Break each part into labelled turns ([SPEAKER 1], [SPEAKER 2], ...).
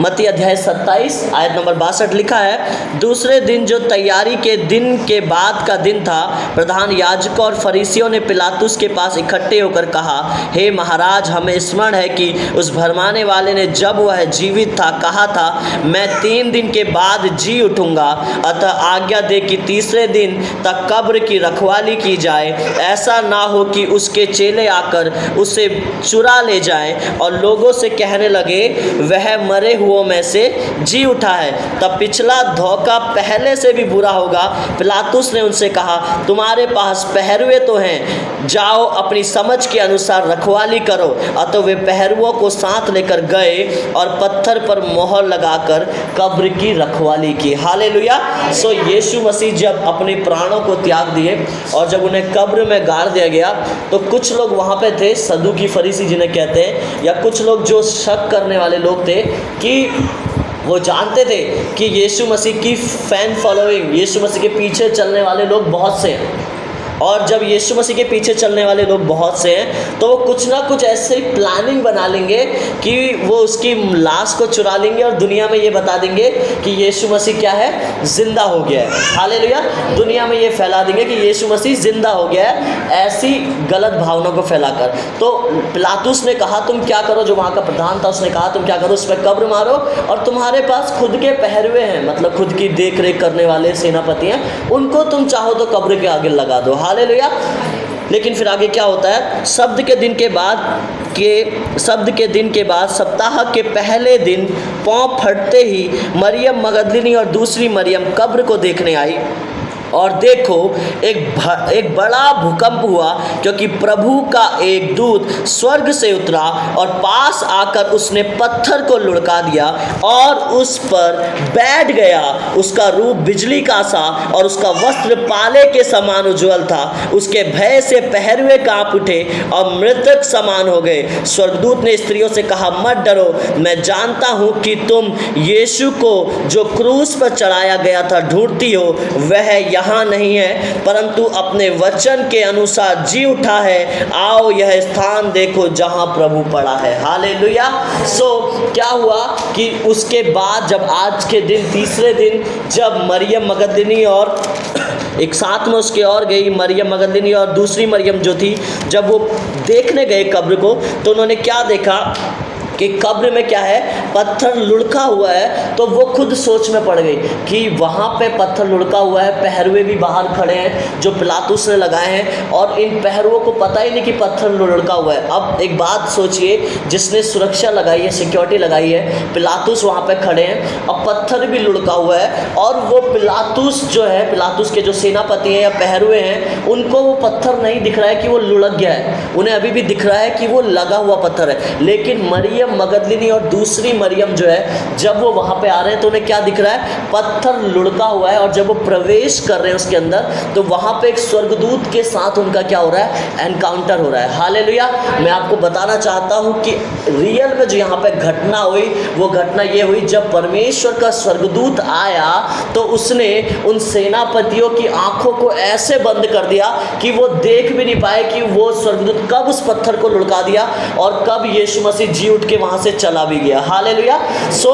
[SPEAKER 1] मत्ती अध्याय 27 आयत नंबर 62 लिखा है, दूसरे दिन जो तैयारी के दिन के बाद का दिन था, प्रधान याजकों और फरीसियों ने पिलातुस के पास इकट्ठे होकर कहा, हे महाराज, हमें स्मरण है कि उस भरमाने वाले ने जब वह जीवित था कहा था, मैं 3 दिन के बाद जी उठूंगा। अतः आज्ञा दे कि तीसरे दिन तक कब्र की रखवाली की जाए, ऐसा ना हो कि उसके चेले आकर उसे चुरा ले जाएं और लोगों से कहने लगे, वह मरे हुओं में से जी उठा है, तब पिछला धोखा पहले से भी बुरा होगा। पिलातुस ने उनसे कहा, तुम्हारे पास पहरुए तो हैं, जाओ अपनी समझ के अनुसार रखवाली करो। अतः वे पहरुओं को साथ लेकर गए और पत्थर पर मोहर लगाकर कब्र की रखवाली की। हालेलुया। सो यीशु मसीह जब अपने प्राणों को त्याग दिए और जब उन्हें कब्र में गाड़ दिया गया, तो कुछ लोग वहाँ पे थे, सदूकी फरीसी जिन्हें कहते हैं, या कुछ लोग जो शक करने वाले लोग थे कि वो जानते थे कि यीशु मसीह की फैन फॉलोइंग, यीशु मसीह के पीछे चलने वाले लोग बहुत से हैं। और जब यीशु मसीह के पीछे चलने वाले लोग बहुत से हैं, तो वो कुछ ना कुछ ऐसे ही प्लानिंग बना लेंगे कि वो उसकी लाश को चुरा लेंगे और दुनिया में ये बता देंगे कि यीशु मसीह क्या है, जिंदा हो गया है। हालेलुया। दुनिया में ये फैला देंगे कि यीशु मसीह जिंदा हो गया है, ऐसी गलत भावना को फैलाकर। तो पिलातुस ने कहा, तुम क्या करो, जो वहाँ का प्रधान था उसने कहा, तुम क्या करो, उस पर कब्र मारो और तुम्हारे पास खुद के पहरुए हैं, मतलब खुद की देख रेख करने वाले सेनापति हैं, उनको तुम चाहो तो कब्र के आगे लगा दो। हालेलुया। लेकिन फिर आगे क्या होता है, शब्द के दिन के बाद सप्ताह के पहले दिन पाँव फटते ही मरियम मगदलिनी और दूसरी मरियम कब्र को देखने आई। और देखो, एक बड़ा भूकंप हुआ, क्योंकि प्रभु का एक दूत स्वर्ग से उतरा और पास आकर उसने पत्थर को लुढ़का दिया और उस पर बैठ गया। उसका रूप बिजली का सा और उसका वस्त्र पाले के समान उज्ज्वल था। उसके भय से पहरुए कांप उठे और मृतक समान हो गए। स्वर्गदूत ने स्त्रियों से कहा, मत डरो, मैं जानता हूँ कि तुम यीशु को जो क्रूस पर चढ़ाया गया था ढूंढती हो। वह यहाँ नहीं है, परंतु अपने वचन के अनुसार जी उठा है। आओ यह स्थान देखो जहाँ प्रभु पड़ा है। हालेलुया। सो क्या हुआ कि उसके बाद जब आज के दिन, तीसरे दिन, जब मरियम मगदलिनी और एक साथ में उसके और गई मरियम मगदलिनी और दूसरी मरियम जो थी, जब वो देखने गए कब्र को, तो उन्होंने क्या देखा कि कब्र में क्या है, पत्थर लुढ़का हुआ है। तो वो खुद सोच में पड़ गई कि वहाँ पे पत्थर लुढ़का हुआ है, पहरुए भी बाहर खड़े हैं जो पिलातुस ने लगाए हैं, और इन पहरुओं को पता ही नहीं कि पत्थर लुढ़का हुआ है। अब एक बात सोचिए, जिसने सुरक्षा लगाई है, सिक्योरिटी लगाई है, पिलातुस वहाँ पे खड़े हैं और पत्थर भी लुढ़का हुआ है, और वो पिलातुस जो है, पिलातुस के जो सेनापति हैं या पहरुए हैं, उनको वो पत्थर नहीं दिख रहा है कि वो लुढ़क गया है, उन्हें अभी भी दिख रहा है कि वो लगा हुआ पत्थर है। लेकिन मरियम मगदलिनी और दूसरी मरियम जो है, जब वो वहाँ पे आ रहे हैं तो उन्हें क्या दिख रहा है, पत्थर लुढ़का हुआ है। और जब वो प्रवेश कर रहे हैं उसके अंदर, तो वहाँ पे एक स्वर्गदूत के साथ उनका क्या हो रहा है, एनकाउंटर हो रहा है। हालेलुया। मैं आपको बताना चाहता हूँ कि रियल में जो यहाँ पे घटना हुई, वो घटना ये हुई, जब परमेश्वर का स्वर्गदूत आया तो उसने उन सेनापतियों की आंखों को ऐसे बंद कर दिया कि वो देख भी नहीं पाए कि वो स्वर्गदूत कब उस पत्थर को लुढ़का दिया और कब यीशु मसीह जी उठ के वहां से चला भी गया। हालेलुया। सो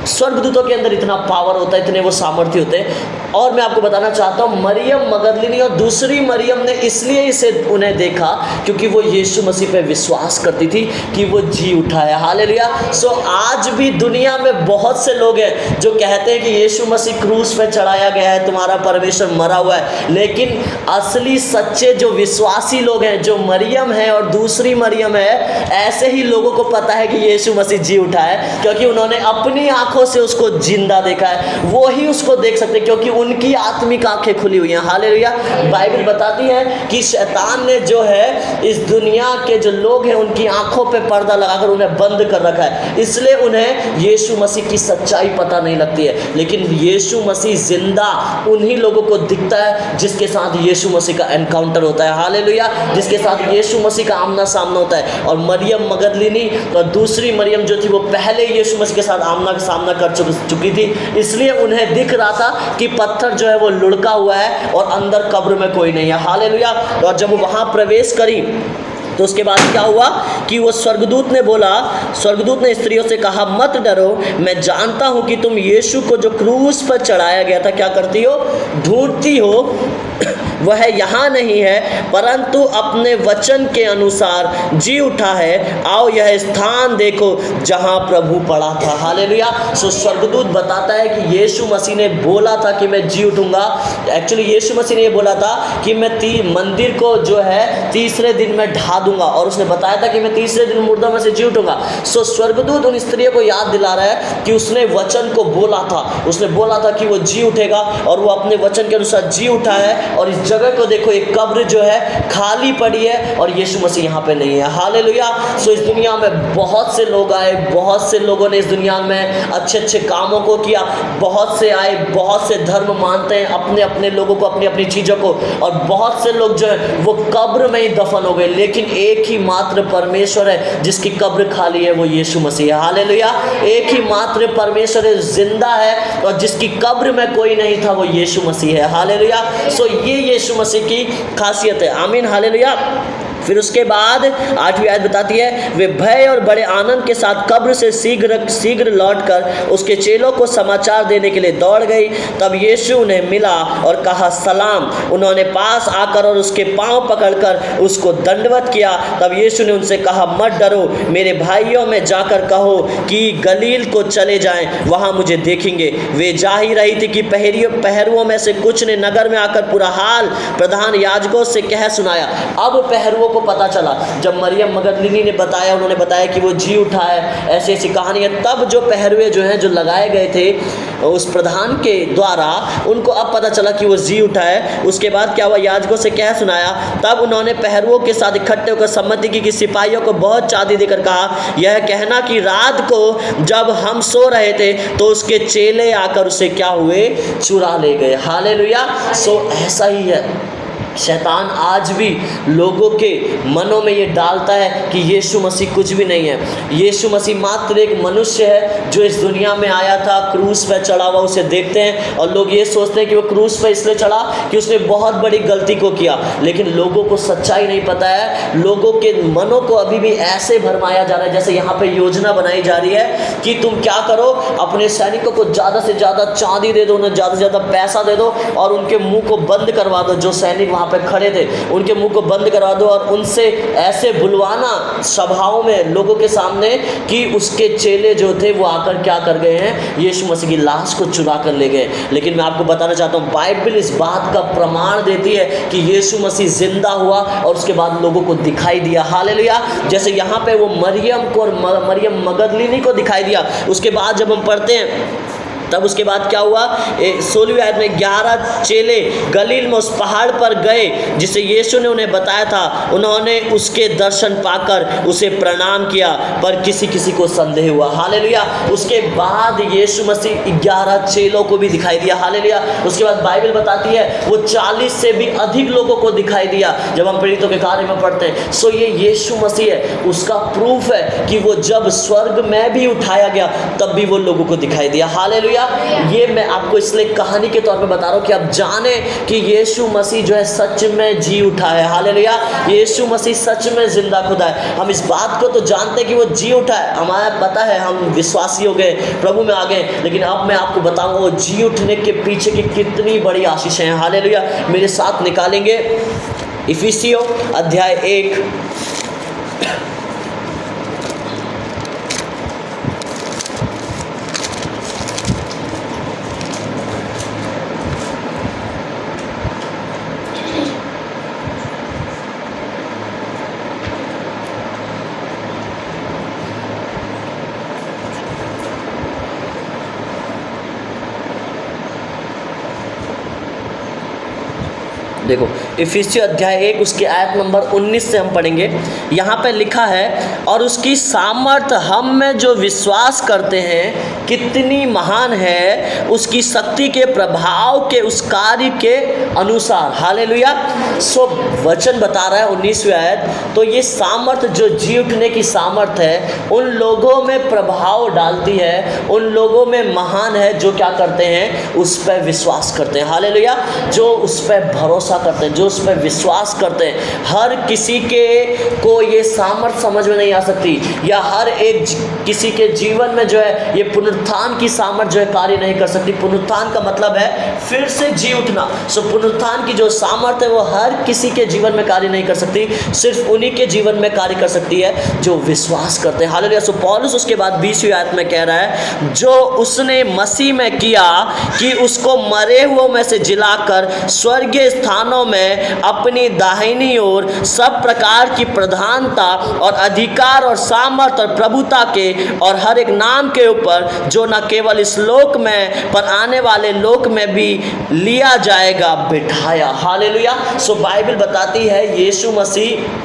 [SPEAKER 1] स्वर्गदूतों के अंदर इतना पावर होता है, इतने वो सामर्थ्य होते हैं। और मैं आपको बताना चाहता हूँ, मरियम मगदलिनी और दूसरी मरियम ने इसलिए इसे उन्हें देखा क्योंकि वो यीशु मसीह पे विश्वास करती थी कि वो जी उठा है। हालेलुया। सो आज भी दुनिया में बहुत से लोग हैं जो कहते हैं कि यीशु मसीह क्रूस पे चढ़ाया गया है, तुम्हारा परमेश्वर मरा हुआ है। लेकिन असली सच्चे जो विश्वासी लोग हैं, जो मरियम है और दूसरी मरियम है, ऐसे ही लोगों को पता है कि यीशु मसीह जी उठा है, क्योंकि उन्होंने अपनी आंखों से उसको जिंदा देखा है। वो ही उसको देख सकते, क्योंकि उनकी आत्मिक आंखें खुली हुई हैं। हालेलुया। बाइबल बताती है कि शैतान ने जो है इस दुनिया के जो लोग हैं उनकी आंखों पे पर्दा लगाकर उन्हें बंद कर रखा है, इसलिए उन्हें यीशु मसीह की सच्चाई पता नहीं लगती है। लेकिन यीशु मसीह जिंदा उन्हीं लोगों को दिखता है जिसके साथ यीशु मसीह का एनकाउंटर होता है। हालेलुया। जिसके साथ यीशु मसीह का आमना सामना होता है। और मरियम मगदलिनी और दूसरी मरियम जो थी, वो पहले यीशु मसीह के साथ आमना सामना कर चुकी थी, इसलिए उन्हें दिख रहा था कि पत्थर जो है वो लुढ़का हुआ है और अंदर कब्र में कोई नहीं है। हालेलुया। और जब वो वहां प्रवेश करी तो उसके बाद क्या हुआ कि वो स्वर्गदूत ने स्त्रियों से कहा, मत डरो, मैं जानता हूं कि तुम यीशु को जो क्रूस पर चढ़ाया गया था क्या करती हो, ढूंढती हो। वह यहाँ नहीं है, परंतु अपने वचन के अनुसार जी उठा है। आओ यह स्थान देखो जहाँ प्रभु पड़ा था। हालेलुया। सो स्वर्गदूत बताता है कि यीशु मसीह ने बोला था कि मैं जी उठूंगा। एक्चुअली यीशु मसीह ने ये बोला था कि मैं मंदिर को जो है तीसरे दिन में ढा दूंगा, और उसने बताया था कि मैं तीसरे दिन मुर्दों में से जी उठूंगा। सो स्वर्गदूत उन स्त्रियों को याद दिला रहा है कि उसने वचन को बोला था, उसने बोला था कि वो जी उठेगा, और वो अपने वचन के अनुसार जी उठा है। और इस जगह को देखो, एक कब्र जो है खाली पड़ी है और यीशु मसीह यहाँ पे नहीं है। हालेलुया। सो इस दुनिया में बहुत से लोग आए, बहुत से लोगों ने इस दुनिया में अच्छे अच्छे कामों को किया, बहुत से आए, बहुत से धर्म मानते हैं अपने अपने लोगों को, अपनी अपनी चीज़ों को, और बहुत से लोग जो है वो कब्र में ही दफन हो गए। लेकिन एक ही मात्र परमेश्वर है जिसकी कब्र खाली है, वो यीशु मसीह है। हालेलुया। एक ही मात्र परमेश्वर है, जिंदा है, और जिसकी कब्र में कोई नहीं था, वो यीशु मसीह है। हालेलुया। सो ये यीशु मसीह की खासियत है। आमीन। हालेलुया। फिर उसके बाद 8वीं आयत बताती है, वे भय और बड़े आनंद के साथ कब्र से शीघ्र लौटकर उसके चेलों को समाचार देने के लिए दौड़ गई। तब यीशु उन्हें मिला और कहा, सलाम। उन्होंने पास आकर और उसके पांव पकड़कर उसको दंडवत किया। तब यीशु ने उनसे कहा, मत डरो, मेरे भाइयों में जाकर कहो कि गलील को चले जाएं, वहां मुझे देखेंगे। वे जा ही रही थी कि पहरुओं में से कुछ ने नगर में आकर पूरा हाल प्रधान याजकों से कह सुनाया। अब पहरुओं को पता चला, जब मरियम मगदलिनी ने बताया, उन्होंने बताया कि वो जी उठा है, ऐसी ऐसी कहानी है, तब जो पहरुए जो हैं जो लगाए गए थे उस प्रधान के द्वारा, उनको अब पता चला कि वो जी उठा है। उसके बाद क्या हुआ, याजकों से कह सुनाया। तब उन्होंने पहरुओं के साथ इकट्ठे होकर सम्मति की कि सिपाहियों को बहुत चांदी देकर कहा, यह कहना कि रात को जब हम सो रहे थे तो उसके चेले आकर उसे क्या हुए, चुरा ले गए। हालेलुया। सो ऐसा ही है, शैतान आज भी लोगों के मनों में ये डालता है कि यीशु मसीह कुछ भी नहीं है। यीशु मसीह मात्र एक मनुष्य है जो इस दुनिया में आया था, क्रूस पर चढ़ा हुआ उसे देखते हैं, और लोग ये सोचते हैं कि वो क्रूस पर इसलिए चढ़ा कि उसने बहुत बड़ी गलती को किया। लेकिन लोगों को सच्चाई नहीं पता है। लोगों के मनों को अभी भी ऐसे भरमाया जा रहा है, जैसे यहाँ पे योजना बनाई जा रही है कि तुम क्या करो, अपने सैनिकों को ज़्यादा से ज़्यादा चांदी दे दो, उन्हें ज़्यादा से ज़्यादा पैसा दे दो, और उनके मुँह को बंद करवा दो। जो सैनिक वहाँ पे खड़े थे उनके मुंह को बंद करवा दो, और उनसे ऐसे बुलवाना सभाओं में लोगों के सामने कि उसके चेले जो थे वो आकर क्या कर गए हैं, यीशु मसीह की लाश को चुरा कर ले गए। लेकिन मैं आपको बताना चाहता हूँ, बाइबल इस बात का प्रमाण देती है कि यीशु मसीह जिंदा हुआ और उसके बाद लोगों को दिखाई दिया। हालेलुया। जैसे यहाँ पे वो मरियम को और मरियम मगदलिनी को दिखाई दिया। उसके बाद जब हम पढ़ते हैं, तब उसके बाद क्या हुआ, 16वीं आयत में 11 चेले गलील में उस पहाड़ पर गए जिसे यीशु ने उन्हें बताया था। उन्होंने उसके दर्शन पाकर उसे प्रणाम किया, पर किसी किसी को संदेह हुआ। हालेलुया। उसके बाद यीशु मसीह 11 चेलों को भी दिखाई दिया। हालेलुया। उसके बाद बाइबल बताती है वो 40 से भी अधिक लोगों को दिखाई दिया, जब हम प्रेरितों के कार्य में पढ़ते हैं। सो ये यीशु मसीह है, उसका प्रूफ है कि वो जब स्वर्ग में भी उठाया गया तब भी वो लोगों को दिखाई दिया। हालेलुया। ये मैं आपको इसलिए कहानी के तौर पे बता रहा हूँ कि आप जाने कि यीशु मसीह जो है सच में जी उठा है। हालेलुया। यीशु मसीह सच में जिंदा खुदा है। हम इस बात को तो जानते हैं कि वो जी उठा है, हमारा पता है, हम विश्वासी हो गए, प्रभु में आ गए। लेकिन अब मैं आपको बताऊंगा वो जी उठने के पीछे की कितनी बड़ी आशीष है। हालेलुया। मेरे साथ निकालेंगे इफिसियों अध्याय 1 देखो, इफिसियों अध्याय 1 उसके आयत नंबर 19 से हम पढ़ेंगे। यहाँ पे लिखा है, और उसकी सामर्थ्य हम में जो विश्वास करते हैं कितनी महान है, उसकी शक्ति के प्रभाव के उस कार्य के अनुसार। हालेलुया। सो वचन बता रहा है 19वीं आयत, तो ये सामर्थ्य जो जी उठने की सामर्थ्य है उन लोगों में प्रभाव डालती है, उन लोगों में महान है जो क्या करते हैं, उस पर विश्वास करते हैं। हालेलुया। जो उस पर भरोसा भरोसा करते हैं, जो उस पर विश्वास करते हैं, हर किसी को ये सामर्थ समझ में नहीं आ सकती, या हर एक किसी के जीवन में जो है ये पुनरुत्थान की सामर्थ जो है कार्य नहीं कर सकती। पुनरुत्थान का मतलब है फिर से जी उठना। सो पुनरुत्थान की जो सामर्थ है वो हर किसी के जीवन में कार्य नहीं कर सकती, सिर्फ उन्हीं के जीवन में कार्य कर सकती है जो विश्वास करते हैं। हालेलुया। सो पौलुस उसके बाद 20वीं आयत में कह रहा है, जो उसने मसीह में किया कि उसको मरे हुओं में से जिलाकर स्वर्गीय स्थानों में अपनी दाहिनी ओर सब प्रकार की प्रधानता और अधिकार और सामर्थ और प्रभुता के और हर एक नाम के ऊपर, जो न केवल इस लोक में पर आने वाले लोक में भी लिया जाएगा, बिठाया। हालेलुया। सो बाइबल बताती है यीशु मसीह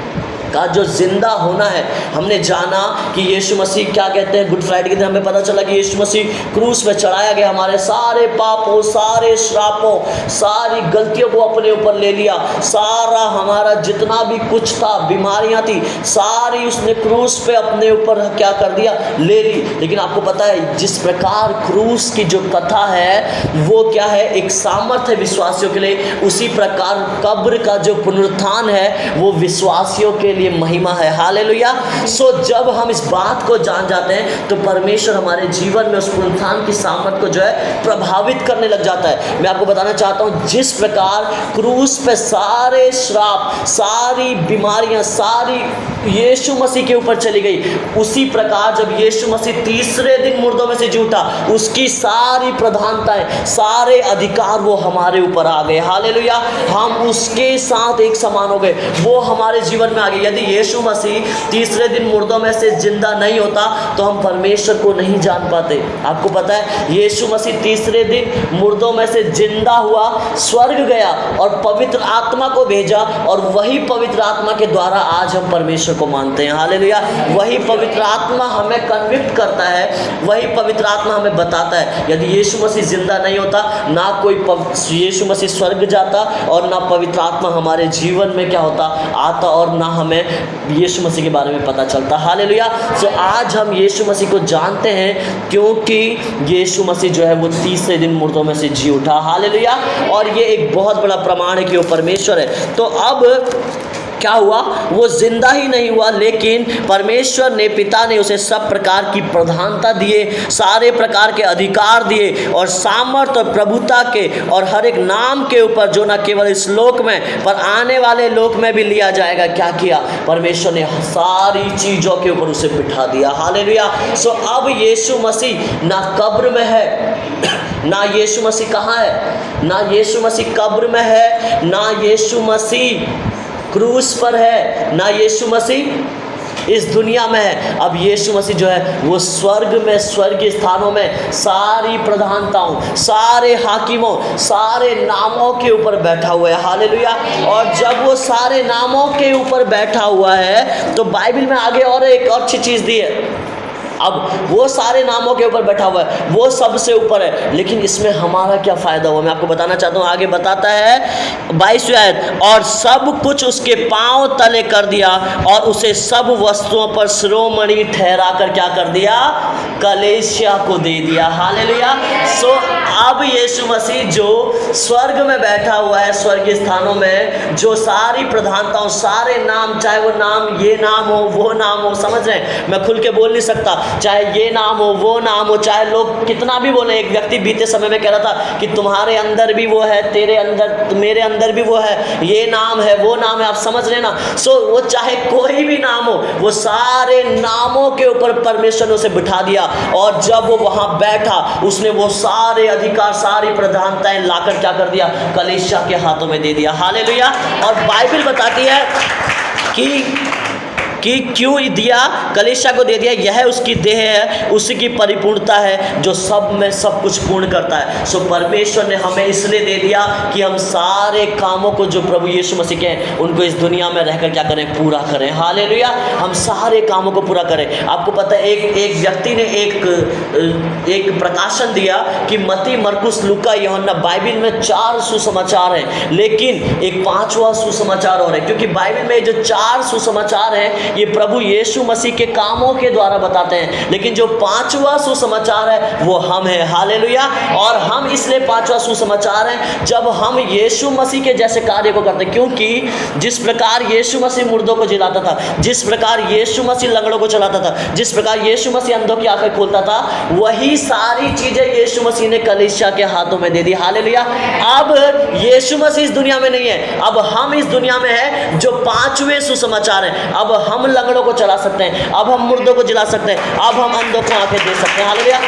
[SPEAKER 1] का जो जिंदा होना है, हमने जाना कि यीशु मसीह क्या कहते हैं, गुड फ्राइडे के दिन हमें पता चला कि यीशु मसीह क्रूस पे चढ़ाया गया, हमारे सारे पापों, सारे श्रापों, सारी गलतियों को अपने ऊपर ले लिया, सारा हमारा जितना भी कुछ था, बीमारियां थी, सारी उसने क्रूस पे अपने ऊपर क्या कर दिया, ले ली। लेकिन आपको पता है जिस प्रकार क्रूस की जो कथा है वो क्या है, एक सामर्थ्य है विश्वासियों के लिए, उसी प्रकार कब्र का जो पुनरुत्थान है वो विश्वासियों के लिए महिमा है। हालेलुया। सो जब हम इस बात को जान जाते हैं तो परमेश्वर हमारे जीवन में उस पुनरुत्थान की सामर्थ को जो है प्रभावित करने लग जाता है। मैं आपको बताना चाहता हूं, जिस प्रकार क्रूस पे सारे श्राप, सारी बीमारियां, सारी यीशु मसीह के ऊपर चली गई, उसी प्रकार जब यीशु मसीह तीसरे दिन मुर्दों में से जी उठा, उसकी सारी प्रधानताएं, सारे अधिकार वो हमारे ऊपर आ गए। हालेलुया। हम उसके साथ एक समान हो गए, वो हमारे जीवन में आ गए। यदि यीशु मसीह तीसरे दिन मुर्दों में से जिंदा नहीं होता तो हम परमेश्वर को नहीं जान पाते। आपको पता है यीशु मसीह तीसरे दिन मुर्दों में से जिंदा हुआ, स्वर्ग गया और पवित्र आत्मा को भेजा, और वही पवित्र आत्मा के द्वारा आज हम परमेश्वर को मानते हैं। हालेलुया। वही पवित्र आत्मा हमें कन्विक्ट करता है, वही पवित्र आत्मा हमें बताता है। यदि यीशु मसीह जिंदा नहीं होता, ना कोई यीशु मसीह स्वर्ग जाता और ना पवित्र आत्मा हमारे जीवन में क्या होता, आता, और ना हमें यीशु मसीह के बारे में पता चलता। हालेलुया। सो आज हम यीशु मसीह को जानते हैं क्योंकि यीशु मसीह जो है वो तीसरे दिन मुर्दों में से जी उठा। हालेलुया। और ये एक बहुत बड़ा प्रमाण है कि वो परमेश्वर है। तो अब क्या हुआ, वो जिंदा ही नहीं हुआ, लेकिन परमेश्वर ने, पिता ने उसे सब प्रकार की प्रधानता दिए, सारे प्रकार के अधिकार दिए, और सामर्थ और प्रभुता के और हर एक नाम के ऊपर, जो न केवल इस लोक में पर आने वाले लोक में भी लिया जाएगा। क्या किया परमेश्वर ने, सारी चीज़ों के ऊपर उसे बिठा दिया। हालेलुया। सो अब यीशु मसीह ना कब्र में है, ना यीशु मसीह कहाँ है, ना यीशु मसीह कब्र में है, ना यीशु मसीह क्रूस पर है, ना यीशु मसीह इस दुनिया में है। अब यीशु मसीह जो है वो स्वर्ग में, स्वर्गीय स्थानों में सारी प्रधानताओं, सारे हाकिमों, सारे नामों के ऊपर बैठा हुआ है। हालेलुया। और जब वो सारे नामों के ऊपर बैठा हुआ है तो बाइबल में आगे और एक अच्छी चीज़ दी है। अब वो सारे नामों के ऊपर बैठा हुआ है, वो सबसे ऊपर है, लेकिन इसमें हमारा क्या फ़ायदा हुआ, मैं आपको बताना चाहता हूँ। आगे बताता है 22वीं आयत, और सब कुछ उसके पांव तले कर दिया और उसे सब वस्तुओं पर शिरोमणि ठहरा कर क्या कर दिया, कलीसिया को दे दिया। हालेलुया। सो अब यीशु मसीह जो स्वर्ग में बैठा हुआ है, स्वर्गीय स्थानों में, जो सारी प्रधानताओं, सारे नाम, चाहे वो नाम, ये नाम हो, वो नाम हो, समझ रहे हैं, मैं खुल के बोल नहीं सकता, चाहे ये नाम हो, वो नाम हो, चाहे लोग कितना भी बोले। एक व्यक्ति बीते समय में कह रहा था कि तुम्हारे अंदर भी वो है, तेरे अंदर, मेरे अंदर भी वो है, ये नाम है, वो नाम है, आप समझ रहे ना। सो वो चाहे कोई भी नाम हो, वो सारे नामों के ऊपर परमेश्वर ने उसे बिठा दिया, और जब वो वहां बैठा उसने वो सारे अधिकार, सारी प्रधानताएं लाकर क्या कर दिया, कलीसिया के हाथों में दे दिया। हालेलुया। और बाइबल बताती है कि क्यों दिया, कलीसिया को दे दिया, यह उसकी देह है, उसी की परिपूर्णता है, जो सब में सब कुछ पूर्ण करता है। सो परमेश्वर ने हमें इसलिए दे दिया कि हम सारे कामों को जो प्रभु यीशु मसीह के हैं उनको इस दुनिया में रहकर क्या करें, पूरा करें। हालेलुया। हम सारे कामों को पूरा करें। आपको पता है एक व्यक्ति ने एक प्रकाशन दिया कि मत्ती, मरकुस, लूका, यूहन्ना, बाइबल में 4 सुसमाचार हैं, लेकिन एक 5वां सुसमाचार और है, क्योंकि बाइबल में जो 4 सुसमाचार हैं ये प्रभु यीशु मसीह के कामों के द्वारा बताते हैं, लेकिन जो पांचवा सुसमाचार है वो हम हैं। हालेलुया। और हम इसलिए पांचवा सुसमाचार हैं जब हम यीशु मसीह के जैसे कार्य को करते हैं, क्योंकि जिस प्रकार यीशु मसीह मुर्दों को जिलाता था, जिस प्रकार यीशु मसीह लंगड़ों को चलाता था, जिस प्रकार यीशु मसीह अंधों की आंखें खोलता था, वही सारी चीजें यीशु मसीह ने कलीसिया के हाथों में दे दी। हालेलुया। अब यीशु मसीह इस दुनिया में नहीं है, अब हम इस दुनिया में है जो पांचवें सुसमाचार है। अब हम लंगड़ों को चला सकते हैं, अब हम मुर्दों को जिला सकते हैं, अब हम अंधों को आंखें दे सकते हैं। हालेलुया।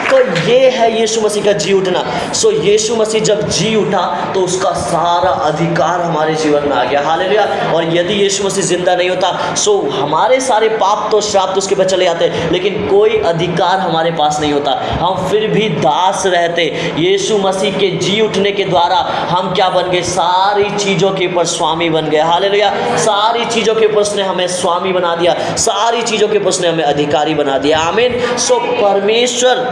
[SPEAKER 1] तो ये है यीशु मसीह का जी उठना। सो यीशु मसीह जब जी उठा तो उसका सारा अधिकार हमारे जीवन में आ गया। हालेलुया। और यदि यीशु मसीह जिंदा नहीं होता सो हमारे सारे पाप तो श्राप तो उसके पर चले जाते, लेकिन कोई अधिकार हमारे पास नहीं होता, हम फिर भी दास रहते। यीशु मसीह के जी उठने के द्वारा हम क्या बन गए? सारी चीज़ों के ऊपर स्वामी बन गए। हालेलुया। सारी चीज़ों के ऊपर उसने हमें स्वामी बना दिया, सारी चीज़ों के ऊपर उसने हमें अधिकारी बना दिया। आमीन। सो परमेश्वर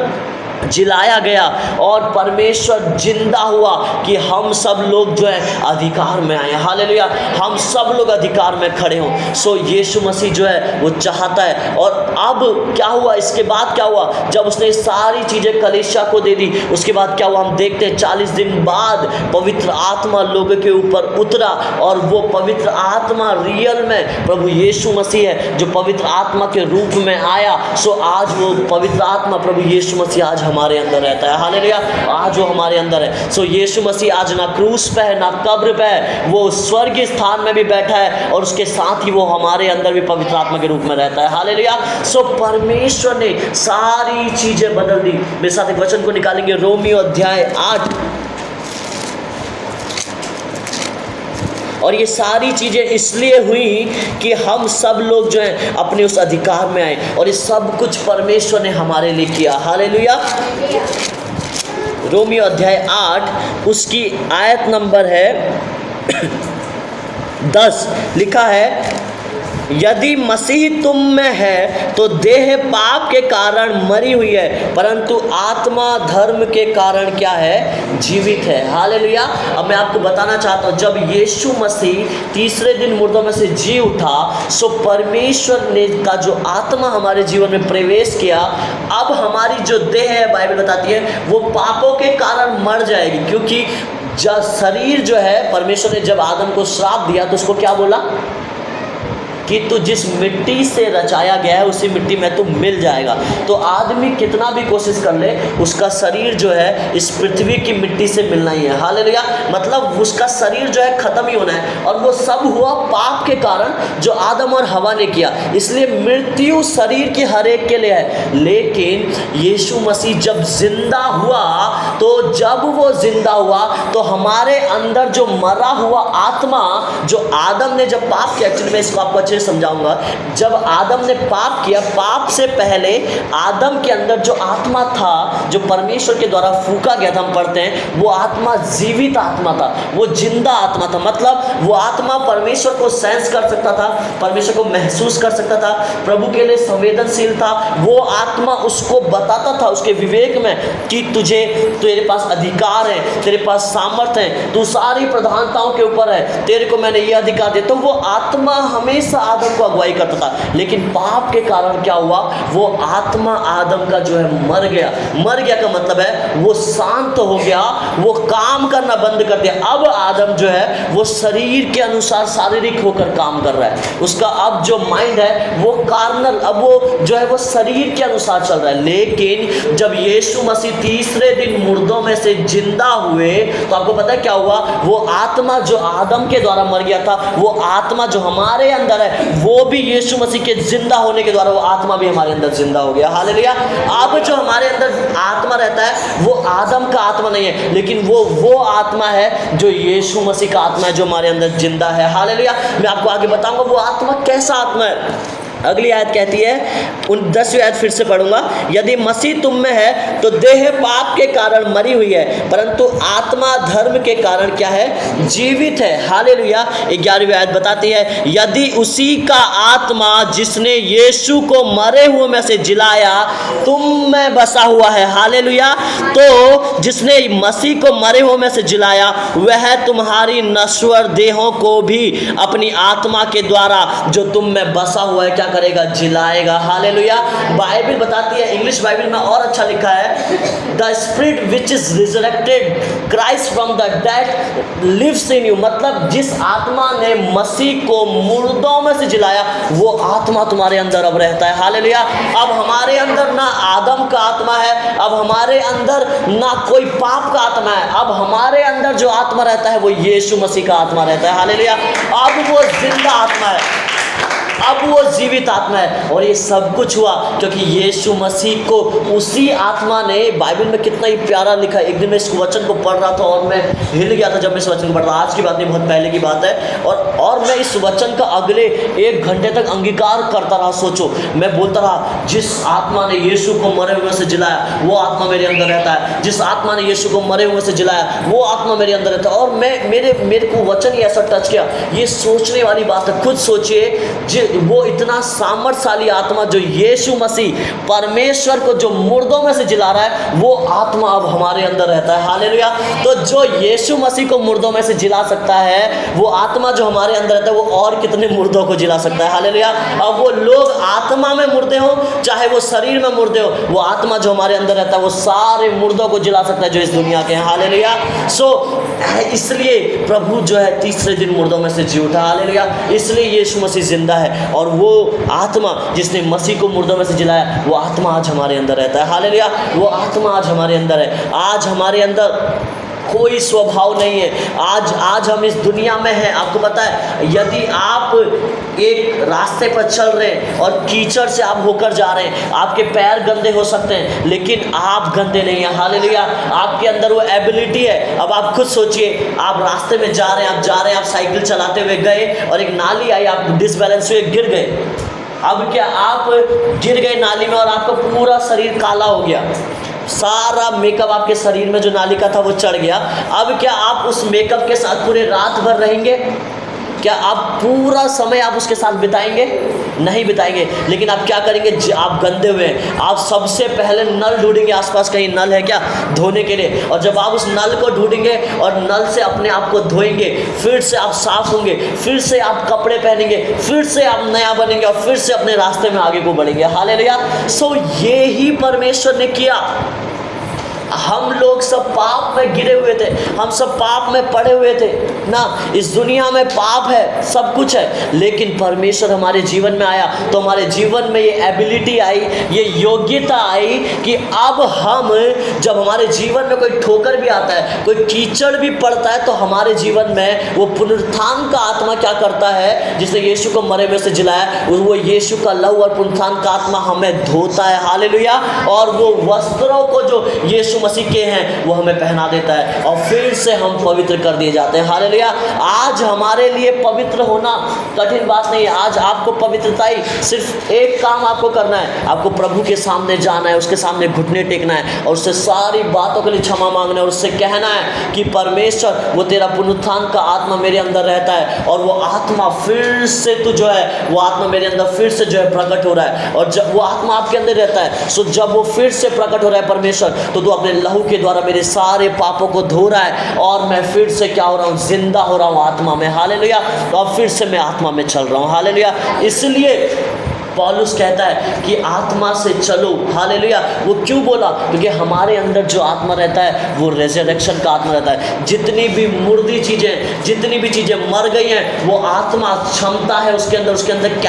[SPEAKER 1] जिलाया गया और परमेश्वर जिंदा हुआ कि हम सब लोग जो है अधिकार में आए। हालेलुया। हम सब लोग अधिकार में खड़े हों। सो यीशु मसीह जो है वो चाहता है। और अब क्या हुआ? इसके बाद क्या हुआ? जब उसने सारी चीज़ें कलीसिया को दे दी, उसके बाद क्या हुआ? हम देखते हैं 40 दिन बाद पवित्र आत्मा लोगों के ऊपर उतरा, और वो पवित्र आत्मा रियल में प्रभु यीशु मसीह है जो पवित्र आत्मा के रूप में आया। सो आज वो पवित्र आत्मा प्रभु यीशु मसीह आज हमारे अंदर रहता है। हालेलुया। आज वो हमारे अंदर है। सो यीशु मसीह आज ना क्रूस पे है ना कब्र पे है, वो स्वर्गीय स्थान में भी बैठा है, और उसके साथ ही वो हमारे अंदर भी पवित्र आत्मा के रूप में रहता है। हालेलुया। सो परमेश्वर ने सारी चीजें बदल दी। मेरे साथ एक वचन को निकालेंगे, रोमियो अध्याय 8। और ये सारी चीज़ें इसलिए हुई कि हम सब लोग जो हैं अपने उस अधिकार में आए, और ये सब कुछ परमेश्वर ने हमारे लिए किया। हालेलुया। रोमियो अध्याय 8 उसकी आयत नंबर है 10। लिखा है, यदि मसीह तुम में है तो देह पाप के कारण मरी हुई है, परंतु आत्मा धर्म के कारण क्या है? जीवित है। हालेलुया। अब मैं आपको बताना चाहता हूँ, जब यीशु मसीह तीसरे दिन मुर्दों में से जी उठा, सो परमेश्वर ने का जो आत्मा हमारे जीवन में प्रवेश किया, अब हमारी जो देह है, बाइबल बताती है, वो पापों के कारण मर जाएगी। क्योंकि जब शरीर जो है, परमेश्वर ने जब आदम को श्राप दिया तो उसको क्या बोला कि तू जिस मिट्टी से रचाया गया है उसी मिट्टी में तू मिल जाएगा। तो आदमी कितना भी कोशिश कर ले, उसका शरीर जो है इस पृथ्वी की मिट्टी से मिलना ही है। हालेलुया। मतलब उसका शरीर जो है ख़त्म ही होना है, और वो सब हुआ पाप के कारण जो आदम और हवा ने किया। इसलिए मृत्यु शरीर की हर एक के लिए है। लेकिन यीशु मसीह जब जिंदा हुआ, तो जब वो जिंदा हुआ तो हमारे अंदर जो मरा हुआ आत्मा, जो आदम ने जब पाप किया, एक्चुअली मैं इसको आपको अच्छे से समझाऊंगा। जब आदम ने पाप किया, पाप से पहले आदम के अंदर जो आत्मा था, जो परमेश्वर के द्वारा फूका गया था, हम पढ़ते हैं, वो आत्मा जीवित आत्मा था, वो जिंदा आत्मा था। मतलब वो आत्मा परमेश्वर को सेंस कर सकता था, परमेश्वर को महसूस कर सकता था, प्रभु के लिए संवेदनशील था। वो आत्मा उसको बताता था उसके विवेक में कि तेरे पास अधिकार है, तेरे पास सामर्थ्य है, तू सारी प्रधानताओं के ऊपर है, तेरे को मैंने ये अधिकार दिया। तो वो आत्मा हमेशा आदम को अगुवाई करता था। लेकिन पाप के कारण क्या हुआ? वो आत्मा आदम का जो है मर गया। मर गया का मतलब है वो शांत हो गया, वो काम करना बंद कर दिया। अब आदम जो है वो शरीर के अनुसार शारीरिक होकर काम कर रहा है। उसका अब जो माइंड है वो कार्नल, अब वो जो है वो शरीर के अनुसार चल रहा है। लेकिन जब यीशु मसीह तीसरे दिन मुर्दों में से जिंदा हुए, तो आपको पता है क्या हुआ? वो आत्मा जो आदम के द्वारा मर गया था, वो आत्मा जो हमारे अंदर है, वो भी यीशु मसीह के जिंदा होने के द्वारा वो आत्मा भी हमारे अंदर जिंदा हो गया। हालेलुया। अब जो हमारे अंदर आत्मा रहता है वो आदम का आत्मा नहीं है, लेकिन वो आत्मा है जो यीशु मसीह का आत्मा है, जो हमारे अंदर जिंदा है। हालेलुया। मैं आपको आगे बताऊंगा वो आत्मा कैसा आत्मा है। अगली आयत कहती है, 10वीं आयत फिर से पढ़ूंगा। यदि मसीह तुम में है तो देह पाप के कारण मरी हुई है, परंतु आत्मा धर्म के कारण क्या है? जीवित है। हालेलुया। 11वीं आयत बताती है, यदि उसी का आत्मा जिसने यीशु को मरे हुए में से जिलाया तुम में बसा हुआ है, हालेलुया, तो जिसने मसीह को मरे हुए में से जिलाया वह तुम्हारी नश्वर देहों को भी अपनी आत्मा के द्वारा जो तुम में बसा हुआ है क्या करेगा? जिलाएगा। हालेलुया। बाइबल बताती है, इंग्लिश बाइबल में और अच्छा लिखा है, the spirit which is resurrected Christ from the dead lives in you. मतलब जिस आत्मा ने मसीह को मुर्दों में से जिलाया वो आत्मा तुम्हारे अंदर अब रहता है। हालेलुया। अब हमारे अंदर ना आदम का आत्मा है, अब हमारे अंदर ना कोई पाप का आत्मा है, अब हमारे अंदर जो आत्मा रहता है वो यीशु मसीह का आत्मा रहता है। हालेलुया। अब वो जिंदा आत्मा है, अब वो जीवित आत्मा है। और ये सब कुछ हुआ क्योंकि यीशु मसीह को उसी आत्मा ने, बाइबल में कितना ही प्यारा लिखा है। एक दिन मैं इस वचन को पढ़ रहा था और मैं हिल गया था जब मैं इस वचन को पढ़ रहा। आज की बात नहीं, बहुत पहले की बात है। और मैं इस वचन का अगले 1 घंटे तक अंगीकार करता रहा। सोचो, मैं बोलता रहा, जिस आत्मा ने यीशु को मरे हुए से जिलाया वो आत्मा मेरे अंदर रहता है, जिस आत्मा ने यीशु को मरे हुए से जिलाया वो आत्मा मेरे अंदर रहता है। और मेरे को वचन ही ऐसा टच किया। ये सोचने वाली बात है। खुद सोचिए, वो इतना सामर्थ्यशाली आत्मा जो यीशु मसीह परमेश्वर को जो मुर्दों में से जिला रहा है वो आत्मा अब हमारे अंदर रहता है। हालेलुया। तो जो यीशु मसीह को मुर्दों में से जिला सकता है वो आत्मा जो हमारे अंदर रहता है वो और कितने मुर्दों को जिला सकता है। हालेलुया। अब वो लोग आत्मा में मुर्दे हो चाहे वो शरीर में मुर्दे हो, वो आत्मा जो हमारे अंदर रहता है वो सारे मुर्दों को जिला सकता है जो इस दुनिया के हैं। हालेलुया। इसलिए प्रभु जो है तीसरे दिन मुर्दों में से जी उठा। हालेलुया। इसलिए यीशु मसीह जिंदा है और वो आत्मा जिसने मसीह को मुर्दों में से जिलाया वो आत्मा आज हमारे अंदर रहता है। हालेलुया। वो आत्मा आज हमारे अंदर है। आज हमारे अंदर कोई स्वभाव नहीं है। आज हम इस दुनिया में हैं। आपको पता है, यदि आप एक रास्ते पर चल रहे हैं और कीचड़ से आप होकर जा रहे हैं, आपके पैर गंदे हो सकते हैं लेकिन आप गंदे नहीं हैं। हालेलुया। आपके अंदर वो एबिलिटी है। अब आप खुद सोचिए, आप रास्ते में जा रहे हैं, आप साइकिल चलाते हुए गए और एक नाली आई, आप डिसबैलेंस हुए गिर गए। अब क्या आप गिर गए नाली में और आपका पूरा शरीर काला हो गया, सारा मेकअप आपके शरीर में जो नाली का था वो चढ़ गया। अब क्या आप उस मेकअप के साथ पूरे रात भर रहेंगे? क्या आप पूरा समय आप उसके साथ बिताएंगे? नहीं बिताएंगे। लेकिन आप क्या करेंगे? आप गंदे हुए हैं, आप सबसे पहले नल ढूंढेंगे, आसपास कहीं नल है क्या धोने के लिए, और जब आप उस नल को ढूंढेंगे और नल से अपने आप को धोएंगे, फिर से आप साफ होंगे, फिर से आप कपड़े पहनेंगे, फिर से आप नया बनेंगे और फिर से अपने रास्ते में आगे को बढ़ेंगे। हालेलुया। सो ये ही परमेश्वर ने किया। हम लोग सब पाप में गिरे हुए थे, हम सब पाप में पड़े हुए थे ना। इस दुनिया में पाप है, सब कुछ है, लेकिन परमेश्वर हमारे जीवन में आया तो हमारे जीवन में ये एबिलिटी आई, ये योग्यता आई कि अब हम, जब हमारे जीवन में कोई ठोकर भी आता है, कोई कीचड़ भी पड़ता है, तो हमारे जीवन में वो पुनरुत्थान का आत्मा क्या करता है, जिसने यीशु को मरे हुए से जिलाया, वो यीशु का लहू और पुनरुत्थान का आत्मा हमें धोता है। हालेलुया। और वो वस्त्रों को जो यीशु मसीह के हैं वो हमें पहना देता है और फिर से हम पवित्र कर दिए जाते हैं। हालेलुया। आज हमारे लिए पवित्र होना कठिन बात नहीं है। आज आपको पवित्रता ही सिर्फ एक काम आपको करना है, आपको प्रभु के सामने जाना है, उसके सामने घुटने टेकना है और उससे सारी बातों के लिए क्षमा मांगना है और उससे कहना है कि परमेश्वर, वो तेरा पुनरुत्थान का आत्मा मेरे अंदर रहता है और वो आत्मा फिर से तो जो है वो आत्मा मेरे अंदर फिर से जो है प्रकट हो रहा है। और जब वो आत्मा आपके अंदर रहता है, सो जब वो फिर से प्रकट हो रहा है परमेश्वर, तो तू अपने लहू के द्वारा मेरे सारे पापों को धो रहा है और मैं फिर से क्या हो रहा हूँ? जिंदा हो रहा हूँ आत्मा में। हालेलुया। और फिर से मैं आत्मा में चल रहा हूँ। हालेलुया। इसलिए पौलुस कहता है कि आत्मा से चलो। हालेलुया। वो क्यों बोला? क्योंकि हमारे अंदर जो आत्मा रहता है वो रेजरेक्शन का आत्मा रहता है। जितनी भी मुर्दी चीज़ें, जितनी भी चीज़ें मर गई हैं, वो आत्मा क्षमता है उसके अंदर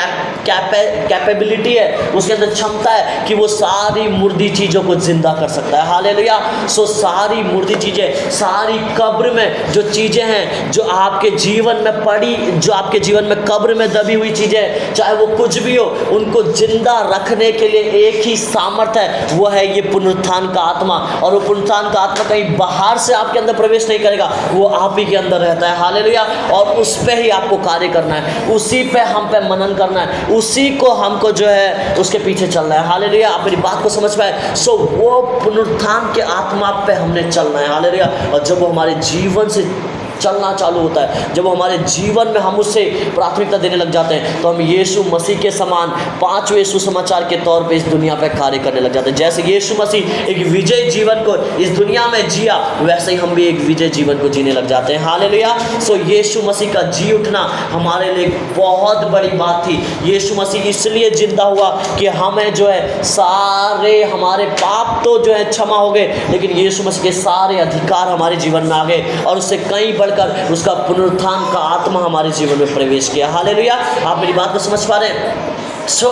[SPEAKER 1] कैपेबिलिटी है, उसके अंदर क्षमता है कि वो सारी मुर्दी चीज़ों को जिंदा कर सकता है। हालेलुया। सो सारी मुर्दी चीज़ें, सारी कब्र में जो चीज़ें हैं, जो आपके जीवन में पड़ी, जो आपके जीवन में कब्र में दबी हुई चीज़ें, चाहे वो कुछ भी हो, उनको जिंदा रखने के लिए एक ही सामर्थ्य है, वो है ये पुनरुत्थान का आत्मा। और वो पुनरुत्थान का आत्मा कहीं बाहर से आपके अंदर प्रवेश नहीं करेगा, वो आप ही के अंदर रहता है। हालेलुया। और उस पे ही आपको कार्य करना है, उसी पे हम पे मनन करना है, उसी को हमको जो है उसके पीछे चलना है। हालेलुया। आप मेरी बात को समझ पाए? सो वो पुनरुत्थान के आत्मा पे हमने चलना है। हालेलुया। और जब वो हमारे जीवन से चलना चालू होता है, जब हमारे जीवन में हम उससे प्राथमिकता देने लग जाते हैं, तो हम यीशु मसीह के समान पांचवें सुसमाचार के तौर पे इस दुनिया पे कार्य करने लग जाते हैं। जैसे यीशु मसीह एक विजय जीवन को इस दुनिया में जिया, वैसे ही हम भी एक विजय जीवन को जीने लग जाते हैं। हालेलुया। सो यीशु मसीह का जी उठना हमारे लिए बहुत बड़ी बात थी। यीशु मसीह इसलिए जिंदा हुआ कि हमें जो है सारे हमारे पाप तो जो है क्षमा हो गए, लेकिन यीशु मसीह के सारे अधिकार हमारे जीवन में आ गए और उससे कई बढ़कर उसका पुनरुत्थान का आत्मा हमारे जीवन में प्रवेश किया। हालेलुया। आप मेरी बात को समझ पा रहे हैं? सो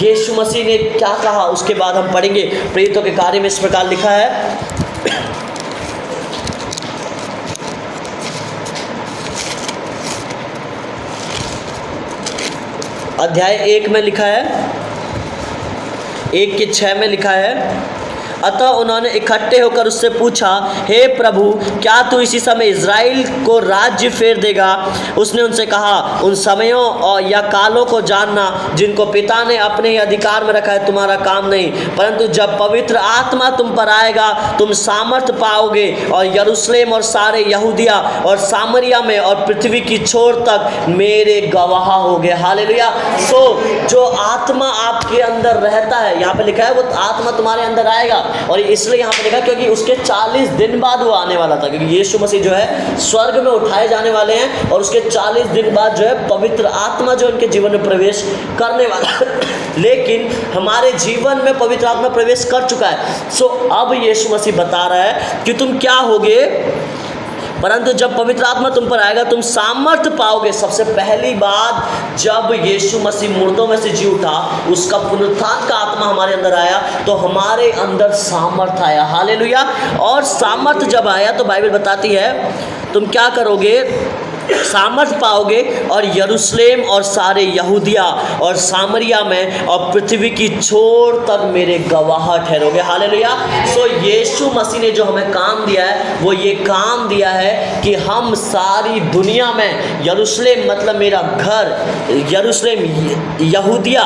[SPEAKER 1] यीशु मसीह ने क्या कहा उसके बाद हम पढ़ेंगे। प्रेरितों के कार्य में इस प्रकार लिखा है, अध्याय 1 में लिखा है, 1:6 में लिखा है, अतः उन्होंने इकट्ठे होकर उससे पूछा, हे प्रभु, क्या तू इसी समय इज़राइल को राज्य फेर देगा? उसने उनसे कहा, उन समयों और या कालों को जानना जिनको पिता ने अपने ही अधिकार में रखा है तुम्हारा काम नहीं, परंतु जब पवित्र आत्मा तुम पर आएगा तुम सामर्थ पाओगे और यरूशलेम और सारे यहूदिया और सामरिया में और पृथ्वी की छोर तक मेरे गवाह होगे। हालेलुया। सो जो आत्मा आपके अंदर रहता है, यहाँ पे लिखा है वो आत्मा तुम्हारे अंदर आएगा, और इसलिए यहाँ पे लिखा क्योंकि उसके 40 दिन बाद वो आने वाला था, क्योंकि यीशु मसीह जो है स्वर्ग में उठाए जाने वाले हैं और उसके 40 दिन बाद जो है पवित्र आत्मा जो उनके जीवन में प्रवेश करने वाला है। लेकिन हमारे जीवन में पवित्र आत्मा प्रवेश कर चुका है। सो अब यीशु मसीह बता रहा है कि तुम क्या होगे, परंतु जब पवित्र आत्मा तुम पर आएगा तुम सामर्थ पाओगे। सबसे पहली बात, जब यीशु मसीह मुर्दों में से जी उठा, उसका पुनरुत्थान का आत्मा हमारे अंदर आया तो हमारे अंदर सामर्थ आया। हालेलुया। और सामर्थ जब आया तो बाइबल बताती है तुम क्या करोगे, सामर्थ पाओगे और यरूशलेम और सारे यहूदिया और सामरिया में और पृथ्वी की छोर तक मेरे गवाह ठहरोगे। हालेलुया। सो यीशु मसीह ने जो हमें काम दिया है वो ये काम दिया है कि हम सारी दुनिया में, यरूशलेम मतलब मेरा घर, यरूशलेम यहूदिया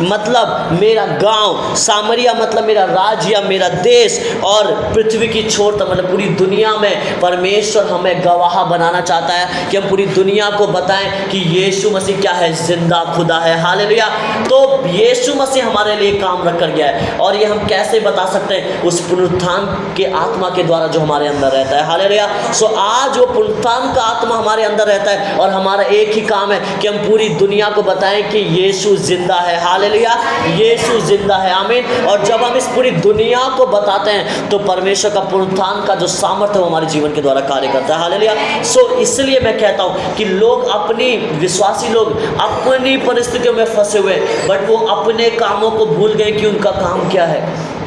[SPEAKER 1] मतलब मेरा गांव, सामरिया मतलब मेरा राज्य या मेरा देश, और पृथ्वी की छोर तक मतलब पूरी दुनिया में परमेश्वर हमें गवाह बनाना चाहता है कि हम पूरी दुनिया को बताएं कि यीशु मसीह क्या है, जिंदा खुदा है। हालेलुया। तो यीशु मसीह हमारे लिए काम रख कर गया है, और ये हम कैसे बता सकते हैं? उस पुनरुत्थान के आत्मा के द्वारा जो हमारे अंदर रहता है। हालेलुया। सो आज वो पुनरुत्थान का आत्मा हमारे अंदर रहता है और हमारा एक ही काम है कि हम पूरी दुनिया को बताएं कि यीशु जिंदा है। हालेलुया। यीशु जिंदा है। आमीन। और जब हम इस पूरी दुनिया को बताते हैं तो परमेश्वर का पुनरुत्थान का जो सामर्थ्य है वो हमारे जीवन के द्वारा कार्य करता है। हालेलुया। सो इसलिए मैं कहता हूं कि लोग अपनी, विश्वासी लोग अपनी परिस्थितियों में फंसे हुए, बट वो अपने कामों को भूल गए कि उनका काम क्या है।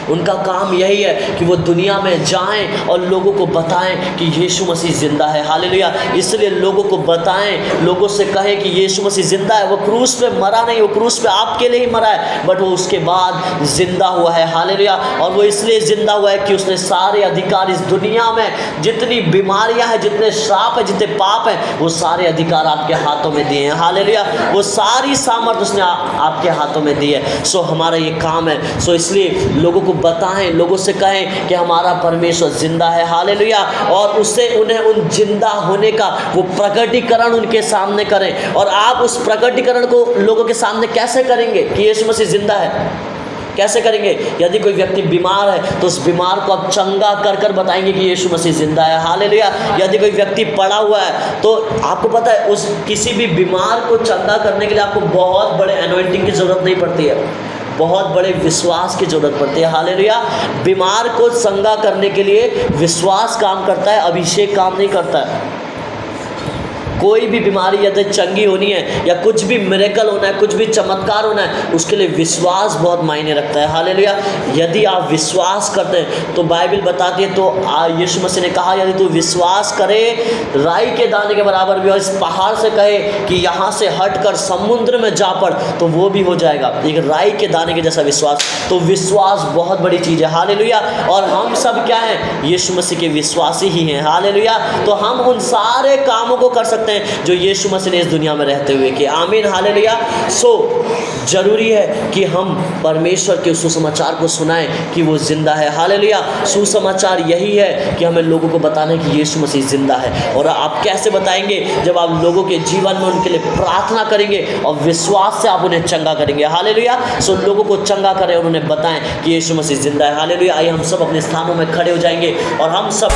[SPEAKER 1] उनका काम यही है कि वो दुनिया में जाएं और लोगों को बताएं कि यीशु मसीह ज़िंदा है। हालेलुया। इसलिए लोगों को बताएं, लोगों से कहें कि यीशु मसीह ज़िंदा है। वो क्रूस पे मरा नहीं, वो क्रूस पे आपके लिए ही मरा है, बट वो उसके बाद ज़िंदा हुआ है। हालेलुया। और वो इसलिए ज़िंदा हुआ है कि उसने सारे अधिकार इस दुनिया में, जितनी बीमारियां हैं, जितने श्राप हैं, जितने पाप हैं, वो सारे अधिकार आपके हाथों में दिए हैं। हालेलुया। वो सारी सामर्थ उसने आपके हाथों में दी है। सो हमारा ये काम है। सो इसलिए लोगों को बताएं, लोगों से कहें कि हमारा परमेश्वर जिंदा है। हालेलुया। और उससे उन्हें उन जिंदा होने का वो प्रकटीकरण उनके सामने करें। और आप उस प्रकटीकरण को लोगों के सामने कैसे करेंगे कि यीशु मसीह जिंदा है? कैसे करेंगे? यदि कोई व्यक्ति बीमार है तो उस बीमार को आप चंगा कर कर बताएंगे कि यीशु मसीह जिंदा है। हालेलुया। यदि कोई व्यक्ति पड़ा हुआ है तो आपको पता है उस किसी भी बीमार को चंगा करने के लिए आपको बहुत बड़े एनॉइंटिंग की ज़रूरत नहीं पड़ती है, बहुत बड़े विश्वास की ज़रूरत पड़ती है। हालेलुया। बीमार को चंगा करने के लिए विश्वास काम करता है, अभिषेक काम नहीं करता है। कोई भी बीमारी यदि चंगी होनी है या कुछ भी मिरेकल होना है, कुछ भी चमत्कार होना है, उसके लिए विश्वास बहुत मायने रखता है। हालेलुया। यदि आप विश्वास करते हैं तो बाइबल बताती है, तो यीशु मसीह ने कहा यदि तू विश्वास करे राई के दाने के बराबर भी, और इस पहाड़ से कहे कि यहाँ से हटकर समुद्र में जा पड़, तो वो भी हो जाएगा। एक राई के दाने के जैसा विश्वास, तो विश्वास बहुत बड़ी चीज़ है। हालेलुया। और हम सब क्या हैं? यीशु मसीह के विश्वासी ही हैं। हालेलुया। तो हम उन सारे कामों को कर सकते हैं जो यीशु मसीह ने इस दुनिया में रहते हुए किए। आमीन। हालेलुया। सो जरूरी है कि हम परमेश्वर के सुसमाचार को सुनाएं कि वो जिंदा है। हालेलुया। सुसमाचार यही है कि हमें लोगों को बताना है कि यीशु मसीह जिंदा है। और आप कैसे बताएंगे? जब आप लोगों के जीवन में उनके लिए प्रार्थना करेंगे और विश्वास से आप उन्हें चंगा करेंगे। हालेलुया। सो लोगों को चंगा करें और उन्हें बताएं कि यीशु मसीह जिंदा है। हालेलुया। आइए हम सब अपने स्थानों में खड़े हो जाएंगे और हम सब